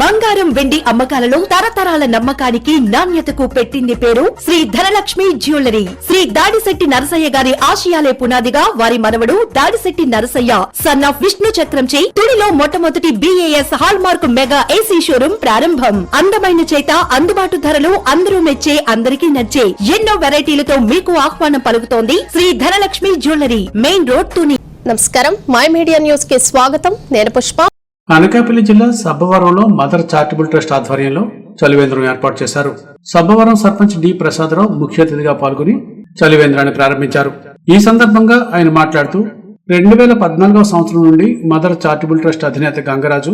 బంగారం వెండి అమ్మకాలలో తరతరాల నమ్మకానికి నాణ్యతకు పెట్టింది పేరు శ్రీ ధనలక్ష్మి జ్యువెలరీ. శ్రీ దాడిశెట్టి నరసయ్య గారి ఆశయాలే పునాదిగా వారి మనవడు దాడిశెట్టి నరసయ్య సన్ ఆఫ్ విష్ణు చక్రంచే తుడిలో మొట్టమొదటి BAS hall mark mega AC showroom ప్రారంభం. అందమైన చేత అందుబాటు ధరలు అందరూ మెచ్చే అందరికీ నచ్చే ఎన్నో వెరైటీలతో మీకు ఆహ్వానం పలుకుతోంది Shri Dhanalakshmi jewellery, main road Tuni. నమస్కారం, మై మీడియా న్యూస్ కి స్వాగతం. నేను పుష్ప. అనకాపల్లి జిల్లా సబ్బవరంలో మదర్ చారిటబుల్ ట్రస్ట్ ఆధ్వర్యంలో చలివేంద్రం ఏర్పాటు చేశారు. సబ్బవరం సర్పంచ్ డి ప్రసాదరావు ముఖ్య అతిథిగా పాల్గొని చలివేంద్రాన్ని ప్రారంభించారు. ఈ సందర్భంగా ఆయన మాట్లాడుతూ 2014వ సంవత్సరం నుండి మదర్ చారిటబుల్ ట్రస్ట్ అధినేత గంగరాజు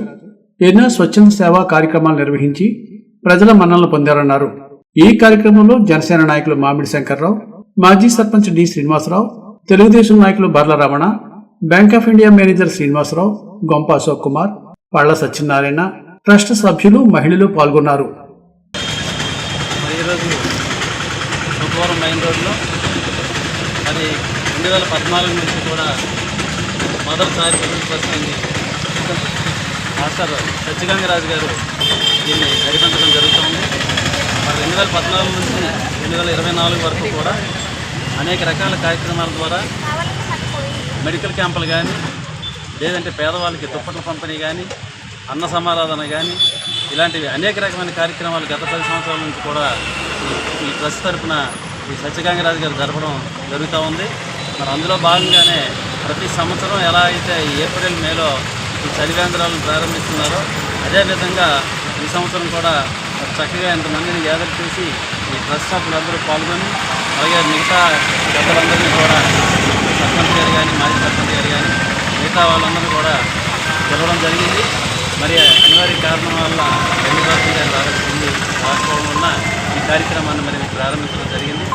ఎన్నో స్వచ్ఛంద సేవా కార్యక్రమాలు నిర్వహించి ప్రజల మన్ననలు పొందారన్నారు. ఈ కార్యక్రమంలో జనసేన నాయకులు మామిడి శంకర్రావు, మాజీ సర్పంచ్ డి శ్రీనివాసరావు, తెలుగుదేశం నాయకులు Barla Ramana, bank of India manager Srinivasarao, Gompa Ashok Kumar, Palla Satyanarayana, trust సభ్యులు, మహిళలు పాల్గొన్నారు. ఈరోజు సబ్బవరం మెయిన్ రోడ్లో మరి 2014 నుంచి కూడా మదర్ చారిటబుల్ ట్రస్ట్ అండి మాస్టర్ సత్యగంగరాజు గారు దీన్ని నడిపించడం జరుగుతుంది. మరి 2014 నుంచి 2024 వరకు కూడా అనేక రకాల కార్యక్రమాల ద్వారా మెడికల్ క్యాంపులు కానీ, లేదంటే పేదవాళ్ళకి దుప్పట్ల పంపిణీ కానీ, అన్న సమారాధన కానీ, ఇలాంటివి అనేక రకమైన కార్యక్రమాలు గత 10 సంవత్సరాల నుంచి కూడా ఈ ట్రస్ట్ తరఫున ఈ సత్యగంగరాజు గారు జరపడం జరుగుతూ ఉంది. మరి అందులో భాగంగానే ప్రతి సంవత్సరం ఎలా అయితే ఈ ఏప్రిల్ మేలో ఈ చలివేంద్రాలను ప్రారంభిస్తున్నారో అదేవిధంగా ఈ సంవత్సరం కూడా చక్కగా ఎంతమందిని గ్యాదర్ చేసి ఈ ట్రస్ట్ సభ్యులందరూ పాల్గొని, అలాగే మిగతా పెద్దలందరినీ కూడా సర్పంచ్ గారు కానీ, మాజీ సర్పంచ్ గారు కానీ, మిగతా వాళ్ళందరూ కూడా పిలవడం జరిగింది. మరి అనివార్య కారణం వల్ల వెంకటరాజు గారు రాకపోవడం వల్ల ఈ కార్యక్రమాన్ని మరి ప్రారంభించడం జరిగింది.